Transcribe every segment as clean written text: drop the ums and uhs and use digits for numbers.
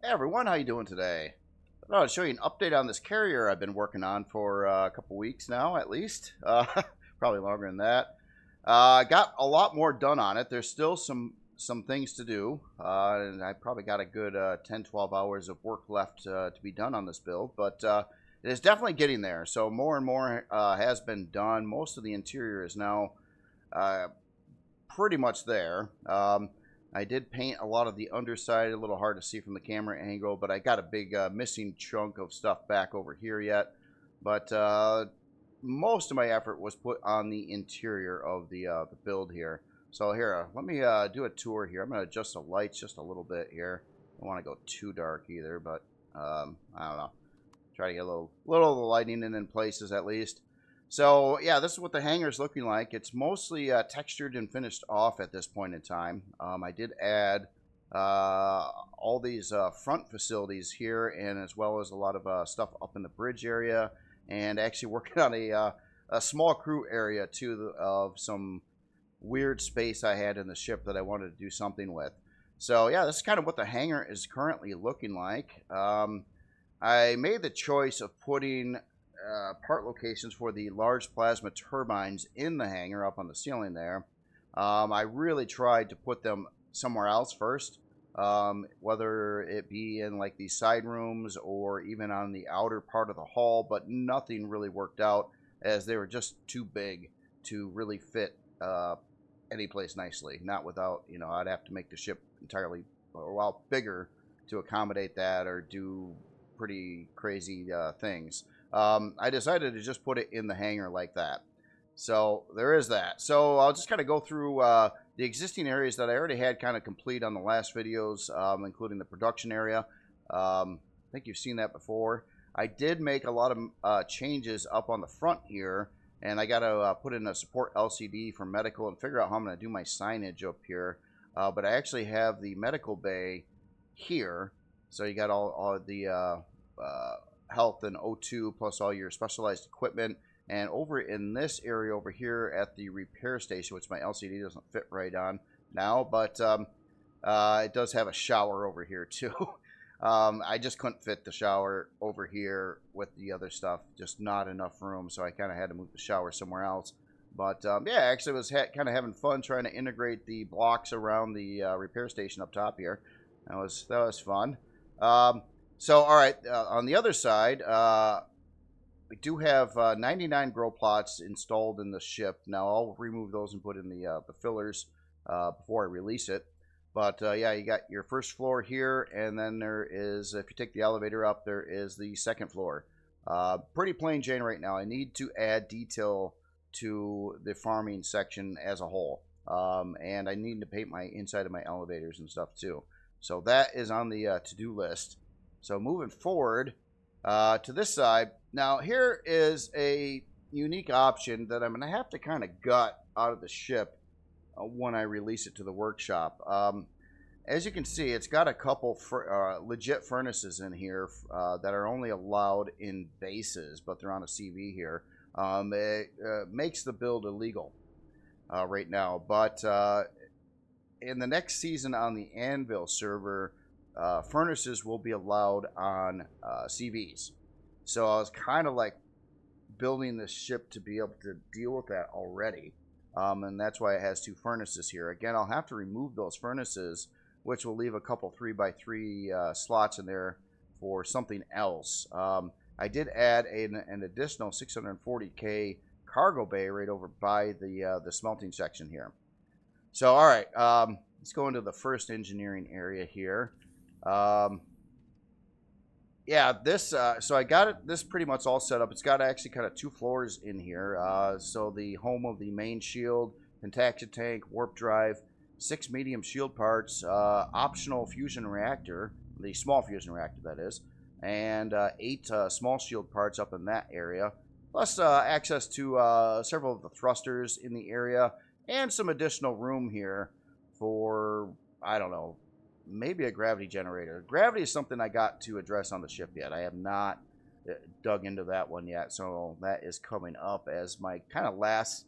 Hey everyone, how you doing today? I thought I'd show you an update on this carrier I've been working on for a couple weeks now, at least. Probably longer than that. Got a lot more done on it. There's still some things to do, and I probably got a good 10, 12 hours of work left to be done on this build, but it is definitely getting there. So more and more has been done. Most of the interior is now uh, pretty much there. I did paint a lot of the underside, a little hard to see from the camera angle, but I got a big missing chunk of stuff back over here yet. But most of my effort was put on the interior of the build here. So here, let me do a tour here. I'm going to adjust the lights just a little bit here. I don't want to go too dark either, but I don't know. Try to get a little of the lighting in places at least. So yeah, this is what the hangar is looking like. It's mostly textured and finished off at this point in time. I did add all these front facilities here, and as well as a lot of stuff up in the bridge area, and actually working on a small crew area too of some weird space I had in the ship that I wanted to do something with. So yeah, this is kind of what the hangar is currently looking like. I made the choice of putting part locations for the large plasma turbines in the hangar up on the ceiling there. I really tried to put them somewhere else first, whether it be in like these side rooms or even on the outer part of the hall, but nothing really worked out as they were just too big to really fit any place nicely. Not without, I'd have to make the ship entirely, well, bigger to accommodate that or do pretty crazy things. I decided to just put it in the hangar like that. So there is that. So I'll just kind of go through the existing areas that I already had kind of complete on the last videos, including the production area. I think you've seen that before. I did make a lot of changes up on the front here, and I got to put in a support LCD for medical and figure out how I'm going to do my signage up here. But I actually have the medical bay here. So you got all the health and O2 plus all your specialized equipment, and over in this area over here at the repair station, which my LCD doesn't fit right on now, but it does have a shower over here too. I just couldn't fit the shower over here with the other stuff, just not enough room, so I kind of had to move the shower somewhere else. But yeah, actually was kind of having fun trying to integrate the blocks around the repair station up top here. That was fun. So, all right, on the other side, we do have 99 grow plots installed in the ship. Now, I'll remove those and put in the fillers before I release it. But, yeah, you got your first floor here, and then there is, if you take the elevator up, there is the second floor. Pretty plain Jane right now. I need to add detail to the farming section as a whole. And I need to paint my inside of my elevators and stuff, too. So that is on the to-do list. So moving forward to this side, now here is a unique option that I'm going to have to kind of gut out of the ship when I release it to the workshop. As you can see, it's got a couple legit furnaces in here that are only allowed in bases, but they're on a CV here. It makes the build illegal right now, but in the next season on the Anvil server, furnaces will be allowed on CVs. So I was kind of like building this ship to be able to deal with that already. And that's why it has two furnaces here. Again, I'll have to remove those furnaces, which will leave a couple 3x3 slots in there for something else. I did add an additional 640K cargo bay right over by the smelting section here. So, all right, let's go into the first engineering area here. Yeah, this so I got this pretty much all set up. It's got actually kind of two floors in here. So the home of the main shield, pentaxium tank, warp drive, 6 medium shield parts, optional fusion reactor, the small fusion reactor that is, and 8 small shield parts up in that area, plus access to several of the thrusters in the area, and some additional room here for, I don't know, maybe a gravity generator. Gravity is something I got to address on the ship yet. I have not dug into that one yet, so that is coming up as my kind of last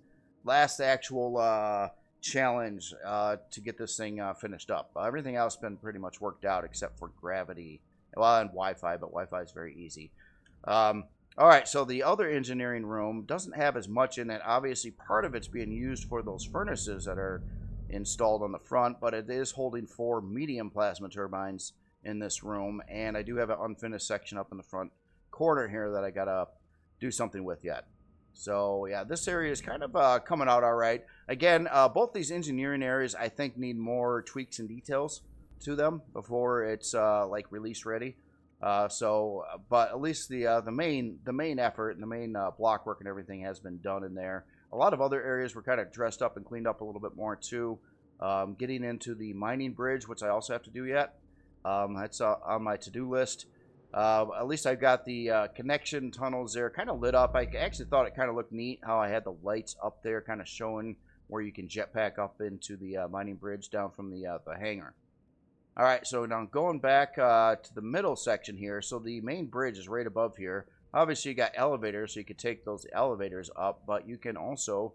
actual challenge to get this thing finished up. Everything else has been pretty much worked out except for gravity, well, and Wi-Fi, but Wi-Fi is very easy. All right, so the other engineering room doesn't have as much in it. Obviously, part of it's being used for those furnaces that are installed on the front, but it is holding 4 medium plasma turbines in this room, and I do have an unfinished section up in the front corner here that I gotta do something with yet. So yeah, this area is kind of coming out all right. Again, both these engineering areas I think need more tweaks and details to them before it's like release ready. But at least the main effort and the main block work and everything has been done in there. A lot of other areas were kind of dressed up and cleaned up a little bit more too. Getting into the mining bridge, which I also have to do yet. That's on my to-do list. At least I've got the connection tunnels there kind of lit up. I actually thought it kind of looked neat how I had the lights up there kind of showing where you can jetpack up into the mining bridge down from the hangar. All right, so now going back to the middle section here. So the main bridge is right above here. Obviously, you got elevators, so you could take those elevators up. But you can also,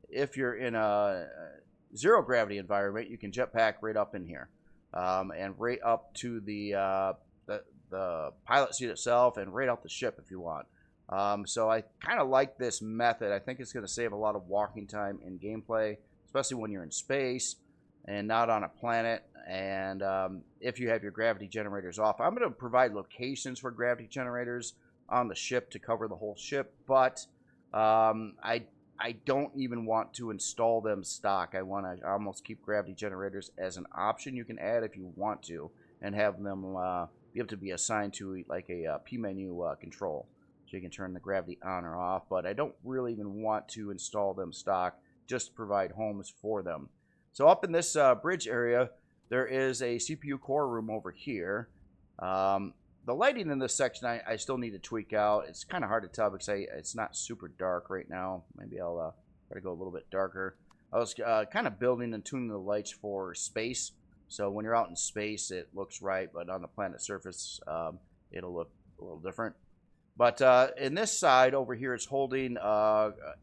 if you're in a zero gravity environment, you can jetpack right up in here, and right up to the pilot seat itself, and right out the ship if you want. So I kind of like this method. I think it's going to save a lot of walking time in gameplay, especially when you're in space and not on a planet. And if you have your gravity generators off, I'm going to provide locations for gravity generators on the ship to cover the whole ship, but I don't even want to install them stock. I want to almost keep gravity generators as an option you can add if you want to, and have them be able to be assigned to like a P menu control, so you can turn the gravity on or off. But I don't really even want to install them stock, just to provide homes for them. So up in this bridge area, there is a CPU core room over here. The lighting in this section I still need to tweak out. It's kind of hard to tell because it's not super dark right now. Maybe I'll try to go a little bit darker. I was kind of building and tuning the lights for space. So when you're out in space, it looks right, but on the planet surface, it'll look a little different. But in this side over here, it's holding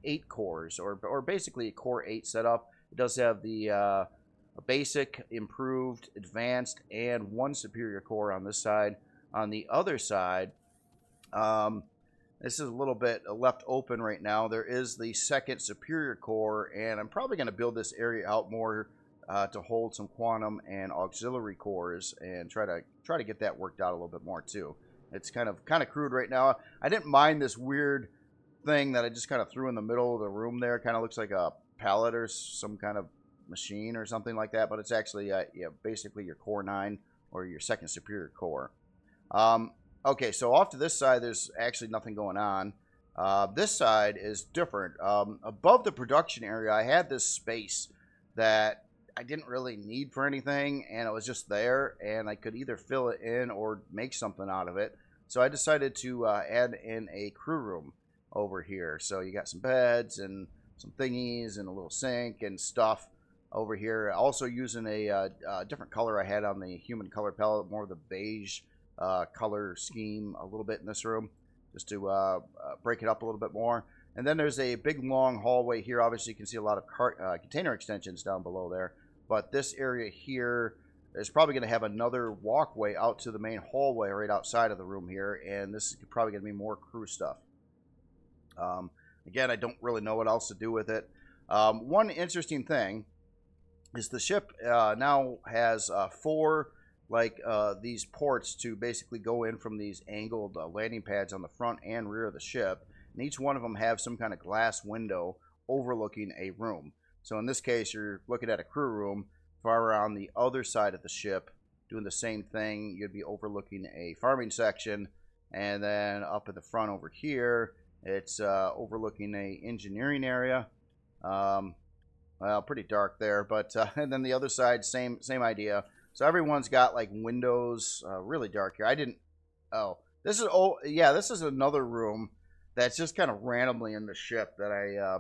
8 cores, or basically a Core 8 setup. It does have the basic, improved, advanced, and 1 superior core on this side. On the other side, this is a little bit left open right now. There is the 2nd superior core, and I'm probably going to build this area out more to hold some quantum and auxiliary cores, and try to get that worked out a little bit more too. It's kind of crude right now. I didn't mind this weird thing that I just kind of threw in the middle of the room there. Kind of looks like a pallet or some kind of machine or something like that, but it's actually basically your Core 9 or your 2nd superior core. Okay, so off to this side, there's actually nothing going on. This side is different. Above the production area, I had this space that I didn't really need for anything, and it was just there, and I could either fill it in or make something out of it. So I decided to add in a crew room over here. So you got some beds and some thingies and a little sink and stuff over here. Also using a different color I had on the human color palette, more of the beige color scheme a little bit in this room, just to break it up a little bit more. And then there's a big long hallway here. Obviously you can see a lot of container extensions down below there, but this area here is probably going to have another walkway out to the main hallway right outside of the room here, and this is probably going to be more crew stuff. Again, I don't really know what else to do with it. One interesting thing is the ship now has 4 these ports to basically go in from these angled landing pads on the front and rear of the ship, and each one of them have some kind of glass window overlooking a room. So in this case, you're looking at a crew room. Far around the other side of the ship, doing the same thing, you'd be overlooking a farming section, and then up at the front over here, it's overlooking a engineering area. Well, pretty dark there, but and then the other side, same idea. So everyone's got like windows, really dark here. This is another room that's just kind of randomly in the ship that I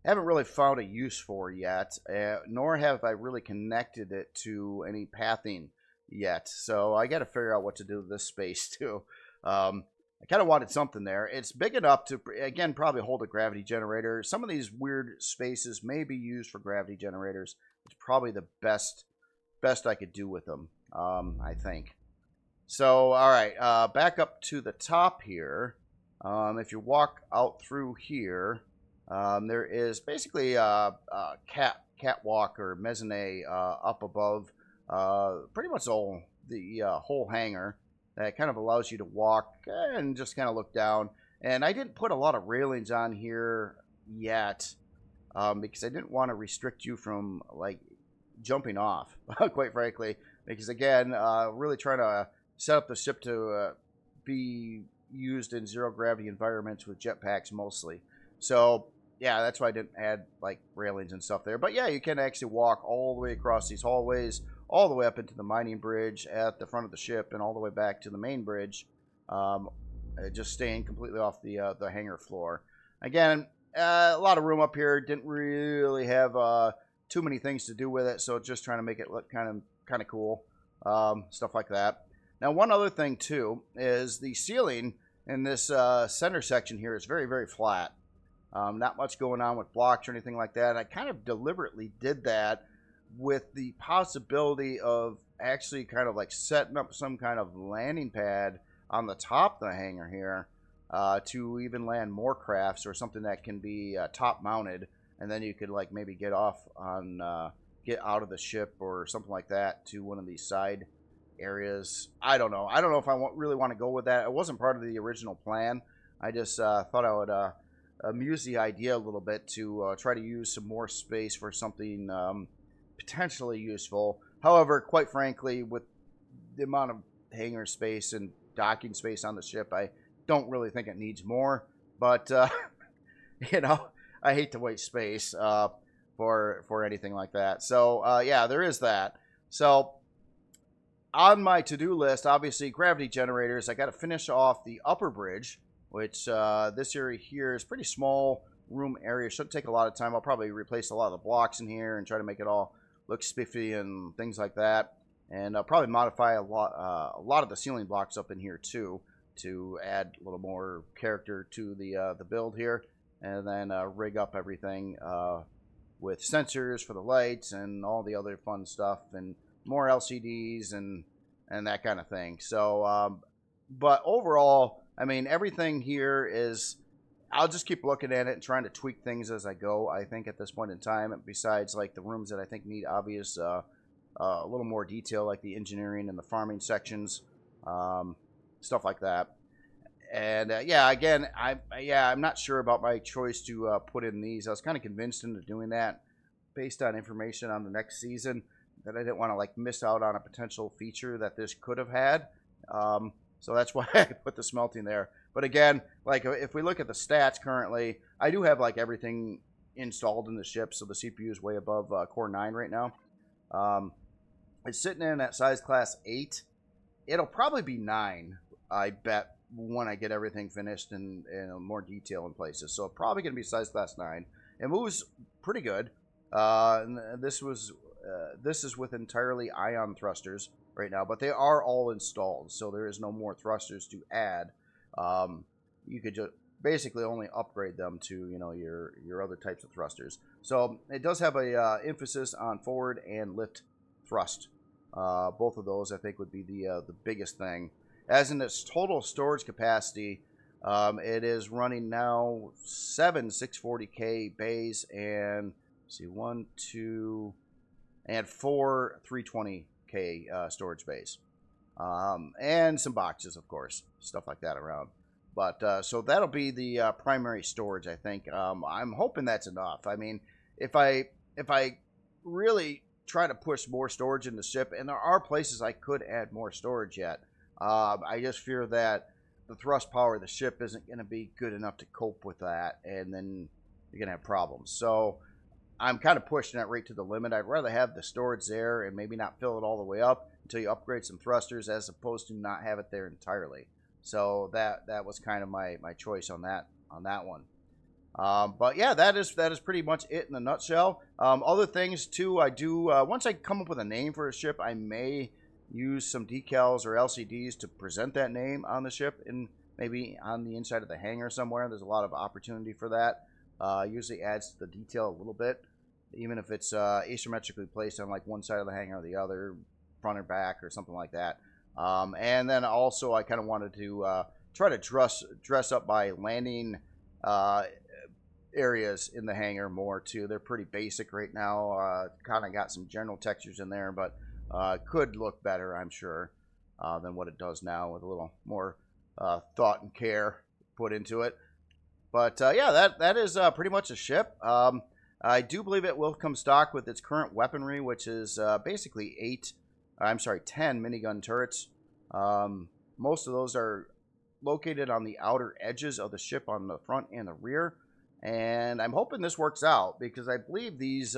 haven't really found a use for yet, nor have I really connected it to any pathing yet. So I got to figure out what to do with this space too. I kind of wanted something there. It's big enough to, again, probably hold a gravity generator. Some of these weird spaces may be used for gravity generators. It's probably the best I could do with them, I think. So, all right, back up to the top here. If you walk out through here, there is basically a catwalk or mezzanine up above pretty much the whole hangar that kind of allows you to walk and just kind of look down. And I didn't put a lot of railings on here yet because I didn't want to restrict you from like jumping off, quite frankly, because again, really trying to set up the ship to be used in zero gravity environments with jetpacks mostly. So yeah, that's why I didn't add like railings and stuff there. But yeah, you can actually walk all the way across these hallways, all the way up into the mining bridge at the front of the ship, and all the way back to the main bridge, just staying completely off the hangar floor. Again, a lot of room up here. Didn't really have too many things to do with it, so just trying to make it look kind of cool, stuff like that. Now, one other thing too is the ceiling in this center section here is very, very flat. Not much going on with blocks or anything like that. I kind of deliberately did that with the possibility of actually kind of like setting up some kind of landing pad on the top of the hangar here to even land more crafts or something that can be top mounted, and then you could like maybe get off on get out of the ship or something like that to one of these side areas. I don't know if I really want to go with that. It wasn't part of the original plan. I just thought I would amuse the idea a little bit to try to use some more space for something potentially useful. However, quite frankly, with the amount of hangar space and docking space on the ship, I don't really think it needs more. But you know, I hate to waste space for anything like that. So yeah, there is that. So on my to-do list, obviously gravity generators. I got to finish off the upper bridge, which this area here is pretty small room area. Shouldn't take a lot of time. I'll probably replace a lot of the blocks in here and try to make it all look spiffy and things like that. And I'll probably modify a lot of the ceiling blocks up in here too to add a little more character to the build here. And then rig up everything with sensors for the lights and all the other fun stuff and more LCDs and that kind of thing. So, but overall, I mean, everything here is, I'll just keep looking at it and trying to tweak things as I go, I think, at this point in time. Besides, like, the rooms that I think need obvious, a little more detail, like the engineering and the farming sections, stuff like that. And, yeah, again, I'm not sure about my choice to put in these. I was kind of convinced into doing that based on information on the next season that I didn't want to, like, miss out on a potential feature that this could have had. So that's why I put the smelting there. But again, like if we look at the stats currently, I do have like everything installed in the ship. So the CPU is way above Core 9 right now. It's sitting in at size class 8. It'll probably be 9, I bet, when I get everything finished and more detail in places. So probably going to be size class 9. It moves pretty good. And this is with entirely ion thrusters right now, but they are all installed. So there is no more thrusters to add. You could just basically only upgrade them to, you know, your other types of thrusters. So it does have a emphasis on forward and lift thrust. Both of those I think would be the biggest thing. As in its total storage capacity, it is running now 7 640K bays and let's see, 1, 2, and 4 320K storage bays. And some boxes, of course, stuff like that around. But so that'll be the primary storage, I think. I'm hoping that's enough. I mean, if I really try to push more storage in the ship, and there are places I could add more storage yet, I just fear that the thrust power of the ship isn't going to be good enough to cope with that, and then you're going to have problems. So I'm kind of pushing it right to the limit. I'd rather have the storage there and maybe not fill it all the way up until you upgrade some thrusters, as opposed to not have it there entirely. So that was kind of my choice on that one. But yeah, that is pretty much it in a nutshell. Other things too, I do once I come up with a name for a ship, I may use some decals or LCDs to present that name on the ship in maybe on the inside of the hangar somewhere. There's a lot of opportunity for that. Usually adds to the detail a little bit, even if it's asymmetrically placed on like one side of the hangar or the other, front or back or something like that. And then also I kind of wanted to try to dress up by landing areas in the hangar more too. They're pretty basic right now. Kind of got some general textures in there, but could look better, I'm sure, than what it does now, with a little more thought and care put into it. But yeah, that is pretty much a ship. I do believe it will come stock with its current weaponry, which is basically 10 minigun turrets. Most of those are located on the outer edges of the ship on the front and the rear. And I'm hoping this works out, because I believe these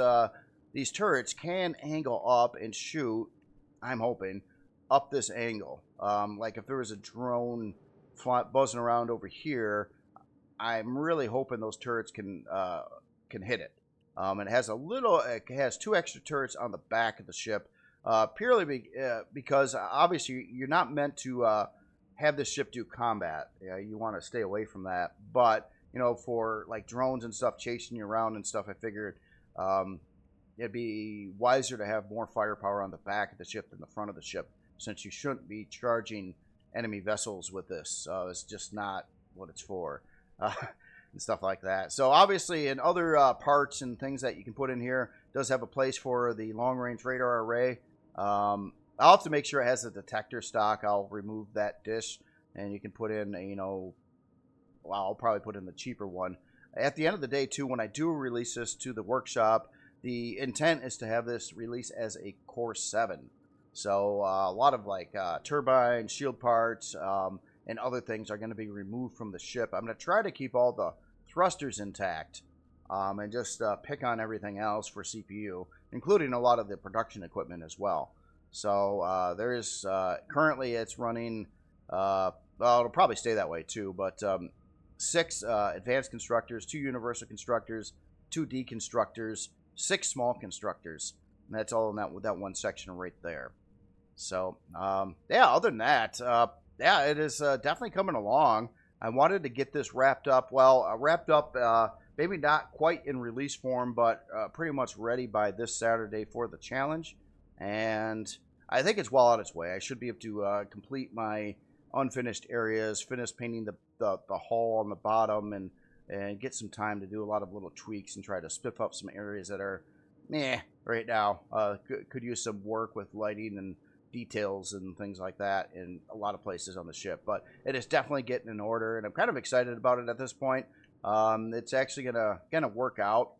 turrets can angle up and shoot, I'm hoping, up this angle. Like if there was a drone buzzing around over here, I'm really hoping those turrets can hit it. It has 2 extra turrets on the back of the ship, purely because obviously you're not meant to have this ship do combat. You want to stay away from that. But for like drones and stuff chasing you around and stuff, I figured it'd be wiser to have more firepower on the back of the ship than the front of the ship, since you shouldn't be charging enemy vessels with this. It's just not what it's for, and stuff like that. So obviously, in other parts and things that you can put in here, does have a place for the long-range radar array. I'll have to make sure it has a detector stock. I'll remove that dish, and you can put in well, I'll probably put in the cheaper one. At the end of the day, too, when I do release this to the workshop, the intent is to have this release as a Core 7. So a lot of like turbine, shield parts, and other things are going to be removed from the ship. I'm going to try to keep all the thrusters intact, and just pick on everything else for CPU, including a lot of the production equipment as well. So there is currently it's running, well, it'll probably stay that way too, but 6 advanced constructors, 2 universal constructors, 2 deconstructors, 6 small constructors, and that's all in that one section right there. So yeah, other than that, yeah, it is definitely coming along. I wanted to get this wrapped up. Well, maybe not quite in release form, but pretty much ready by this Saturday for the challenge. And I think it's well on its way. I should be able to complete my unfinished areas, finish painting the hull on the bottom, and get some time to do a lot of little tweaks and try to spiff up some areas that are right now. Could use some work with lighting and details and things like that in a lot of places on the ship. But it is definitely getting in order, and I'm kind of excited about it at this point. It's actually gonna work out.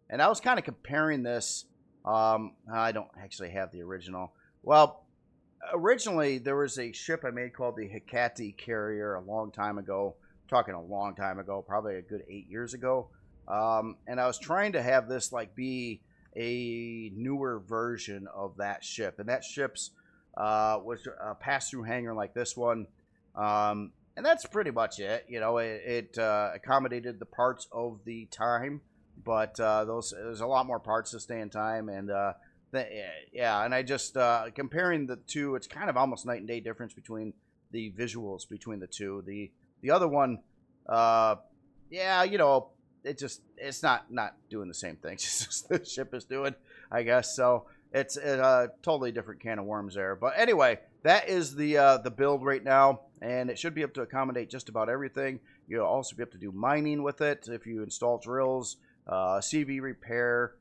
And I was kind of comparing this. I don't actually have the original. Well, originally there was a ship I made called the Hecate carrier a long time ago. I'm talking a long time ago, probably a good 8 years ago. And I was trying to have this like be a newer version of that ship, and that ship's was a pass-through hangar like this one, and that's pretty much it. It accommodated the parts of the time, but there's a lot more parts to stay in time, and yeah, and I just comparing the two, it's kind of almost night and day difference between the visuals between the two. The other one, yeah, it's not doing the same things as the ship is doing, I guess. So it's a totally different can of worms there. But anyway, that is the build right now, and it should be able to accommodate just about everything. You'll also be able to do mining with it if you install drills, CV repair,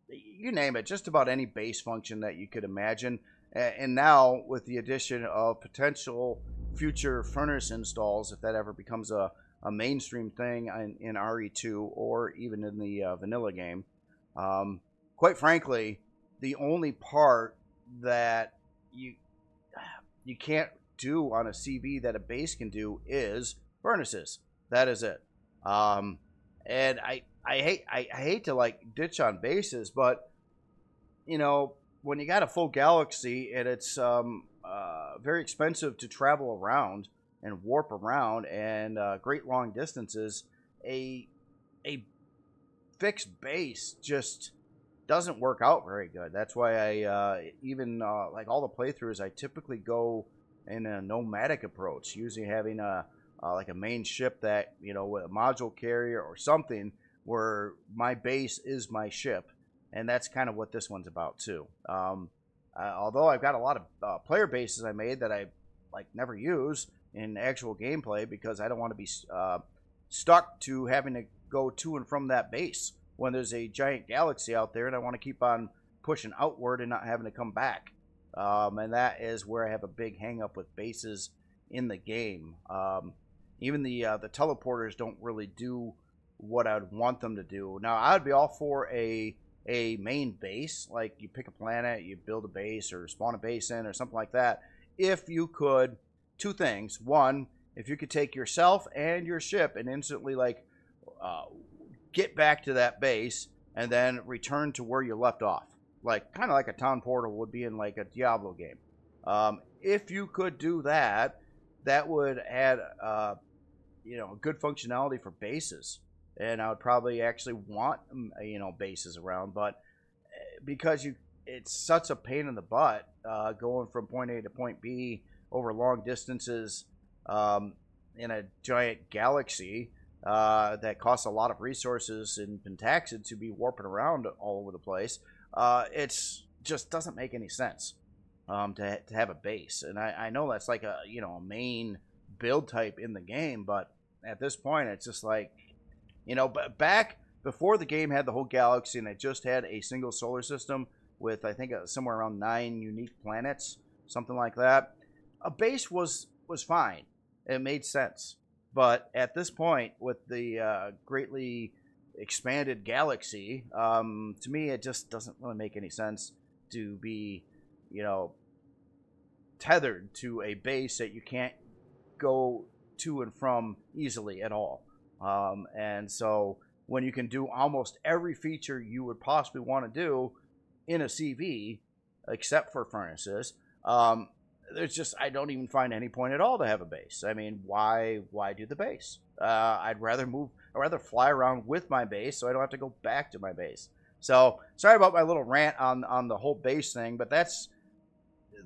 you name it, just about any base function that you could imagine. And now with the addition of potential future furnace installs, if that ever becomes a mainstream thing in RE2 or even in the vanilla game, quite frankly, the only part that you can't do on a CV that a base can do is furnaces. That is it. And I hate to like ditch on bases, but when you got a full galaxy and it's very expensive to travel around and warp around and great long distances, a fixed base just doesn't work out very good. That's why I even like all the playthroughs, I typically go in a nomadic approach, usually having a like a main ship that, you know, with a module carrier or something where my base is my ship, and that's kind of what this one's about too. Although I've got a lot of player bases I made that I like never use in actual gameplay because I don't want to be stuck to having to go to and from that base when there's a giant galaxy out there, and I want to keep on pushing outward and not having to come back. And that is where I have a big hang up with bases in the game. Even the teleporters don't really do what I'd want them to do. Now, I'd be all for a main base, like you pick a planet, you build a base or spawn a base in or something like that. If you could, two things. One, if you could take yourself and your ship and instantly like get back to that base and then return to where you left off, like kind of like a town portal would be in like a Diablo game. If you could do that, that would add you know, good functionality for bases, and I would probably actually want, you know, bases around. But because it's such a pain in the butt going from point A to point B over long distances in a giant galaxy that costs a lot of resources and Pentaxid to be warping around all over the place. It's just doesn't make any sense to have a base. And I know that's like a, you know, a main build type in the game, but at this point it's just like, you know, but back before the game had the whole galaxy and it just had a single solar system with, I think, somewhere around 9 unique planets, something like that, a base was fine. It made sense. But at this point, with the greatly expanded galaxy, to me, it just doesn't really make any sense to be, you know, tethered to a base that you can't go to and from easily at all. And so when you can do almost every feature you would possibly want to do in a CV, except for furnaces, there's just, I don't even find any point at all to have a base. I mean, why do the base? I'd rather fly around with my base so I don't have to go back to my base. So sorry about my little rant on the whole base thing, but that's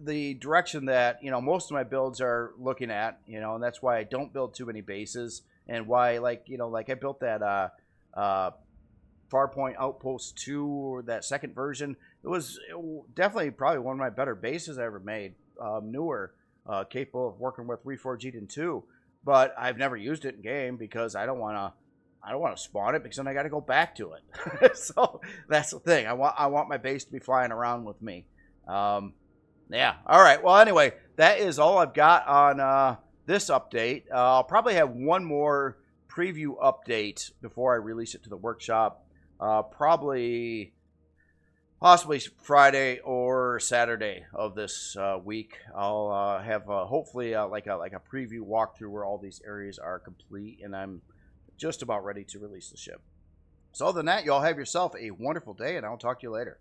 the direction that, you know, most of my builds are looking at, you know, and that's why I don't build too many bases, and why, like, you know, like I built that Farpoint Outpost 2, or that second version. It was definitely probably one of my better bases I ever made. Newer, capable of working with Reforged in 2, but I've never used it in game because I don't want to spawn it, because then I got to go back to it. So that's the thing. I want my base to be flying around with me. Yeah. All right. Well, anyway, that is all I've got on this update. I'll probably have one more preview update before I release it to the workshop. Possibly Friday or Saturday of this week. I'll have hopefully like a preview walkthrough where all these areas are complete, and I'm just about ready to release the ship. So other than that, y'all have yourself a wonderful day, and I'll talk to you later.